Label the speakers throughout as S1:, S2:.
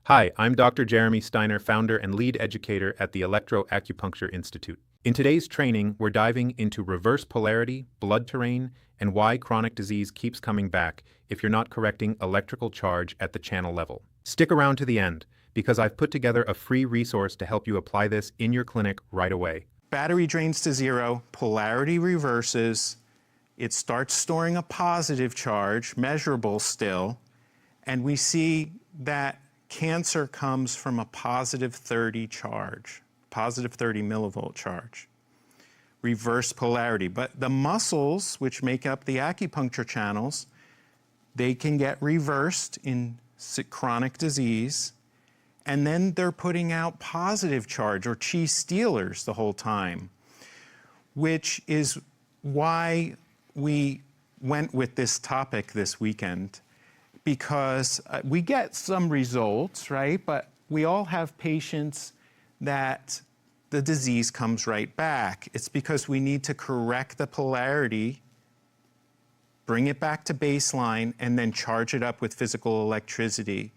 S1: Hi, I'm Dr. Jeremy Steiner, founder and lead educator at the Electro-Acupuncture Institute. In today's training, we're diving into reverse polarity, blood terrain, and why chronic disease keeps coming back if you're not correcting electrical charge at the channel level. Stick around to the end, because I've put together a free resource to help you apply this in your clinic right away.
S2: Battery drains to zero, polarity reverses, it starts storing a positive charge, measurable still, and we see that cancer comes from a positive 30 charge, positive 30 millivolt charge. Reverse polarity. But the muscles, which make up the acupuncture channels, they can get reversed in chronic disease, and then they're putting out positive charge or chi stealers the whole time, which is why we went with this topic this weekend. Because we get some results, right? But we all have patients that the disease comes right back. It's because we need to correct the polarity, bring it back to baseline, and then charge it up with physical electricity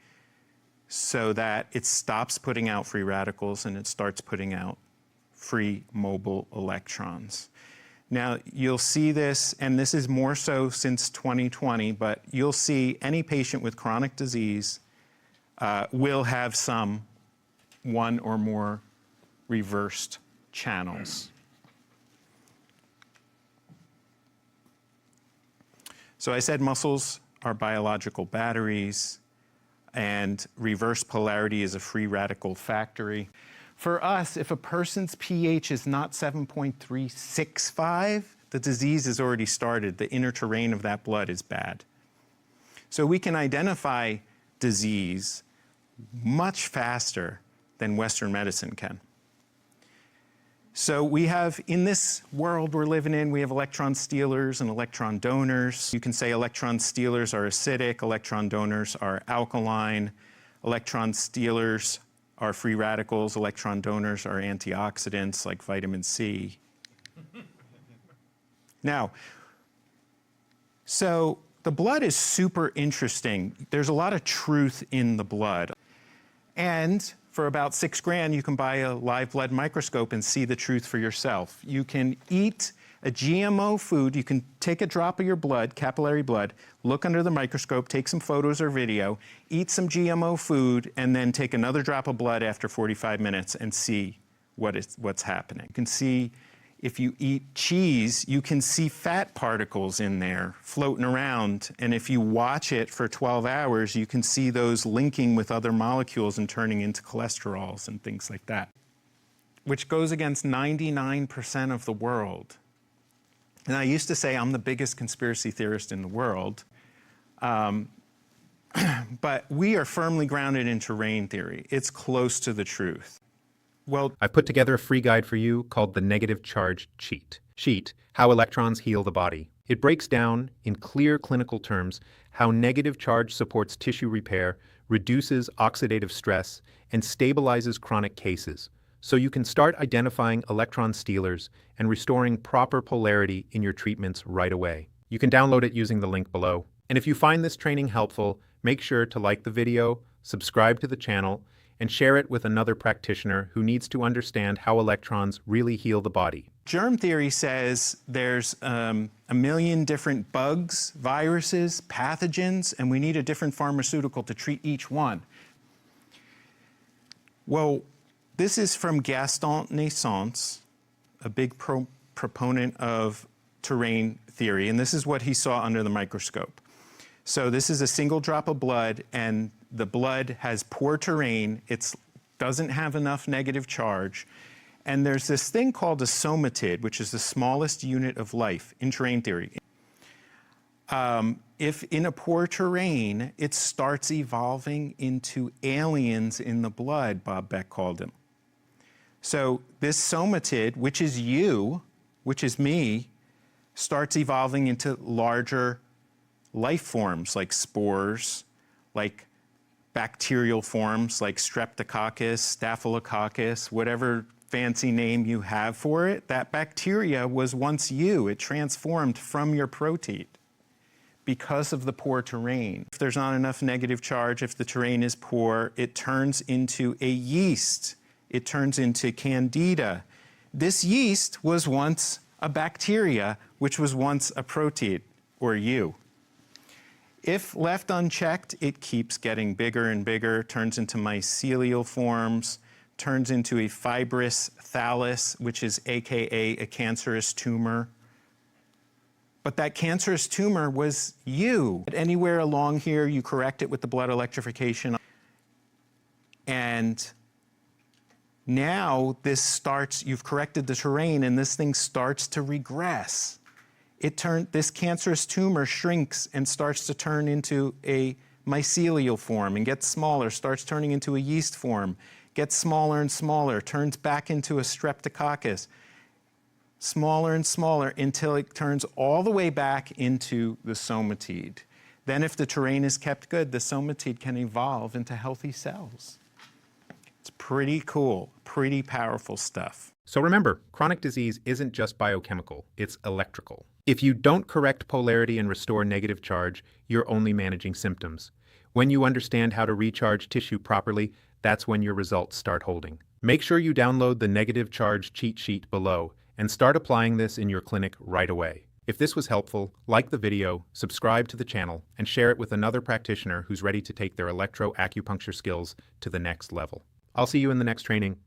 S2: so that it stops putting out free radicals and it starts putting out free mobile electrons. Now, you'll see this, and this is more so since 2020, but you'll see any patient with chronic disease will have one or more reversed channels. So I said muscles are biological batteries, and reverse polarity is a free radical factory. For us, if a person's pH is not 7.365, the disease has already started. The inner terrain of that blood is bad. So we can identify disease much faster than Western medicine can. So we have, in this world we're living in, we have electron stealers and electron donors. You can say electron stealers are acidic, electron donors are alkaline, electron stealers are free radicals, electron donors are antioxidants like vitamin C. Now, so the blood is super interesting. There's a lot of truth in the blood. And for about $6,000, you can buy a live blood microscope and see the truth for yourself. You can eat a GMO food, you can take a drop of your blood, capillary blood, look under the microscope, take some photos or video, eat some GMO food, and then take another drop of blood after 45 minutes and see what's happening. You can see, if you eat cheese, you can see fat particles in there floating around, and if you watch it for 12 hours, you can see those linking with other molecules and turning into cholesterols and things like that, which goes against 99% of the world. And I used to say I'm the biggest conspiracy theorist in the world, but we are firmly grounded in terrain theory. It's close to the truth. Well,
S1: I've put together a free guide for you called the Negative Charge Sheet, How Electrons Heal the Body. It breaks down, in clear clinical terms, how negative charge supports tissue repair, reduces oxidative stress, and stabilizes chronic cases, so you can start identifying electron stealers and restoring proper polarity in your treatments right away. You can download it using the link below. And if you find this training helpful, make sure to like the video, subscribe to the channel, and share it with another practitioner who needs to understand how electrons really heal the body.
S2: Germ theory says there's a million different bugs, viruses, pathogens, and we need a different pharmaceutical to treat each one. Well, this is from Gaston Naissance, a big proponent of terrain theory, and this is what he saw under the microscope. So this is a single drop of blood, and the blood has poor terrain. It doesn't have enough negative charge. And there's this thing called a somatid, which is the smallest unit of life in terrain theory. If in a poor terrain, it starts evolving into aliens in the blood, Bob Beck called them. So this somatid, which is you, which is me, starts evolving into larger life forms like spores, like bacterial forms like streptococcus, staphylococcus, whatever fancy name you have for it. That bacteria was once you. It transformed from your protein. because of the poor terrain. If there's not enough negative charge, if the terrain is poor, it turns into a yeast. It turns into candida. This yeast was once a bacteria, which was once a proteid, or you. If left unchecked, it keeps getting bigger and bigger, turns into mycelial forms, turns into a fibrous thallus, which is AKA a cancerous tumor. But that cancerous tumor was you. Anywhere along here, you correct it with the blood electrification. And now this starts, you've corrected the terrain, and this thing starts to regress. This cancerous tumor shrinks and starts to turn into a mycelial form and gets smaller, starts turning into a yeast form, gets smaller and smaller, turns back into a streptococcus, smaller and smaller until it turns all the way back into the somatide. Then if the terrain is kept good, the somatide can evolve into healthy cells. It's pretty cool, pretty powerful stuff.
S1: So remember, chronic disease isn't just biochemical, it's electrical. If you don't correct polarity and restore negative charge, you're only managing symptoms. When you understand how to recharge tissue properly, that's when your results start holding. Make sure you download the negative charge cheat sheet below and start applying this in your clinic right away. If this was helpful, like the video, subscribe to the channel, and share it with another practitioner who's ready to take their electroacupuncture skills to the next level. I'll see you in the next training.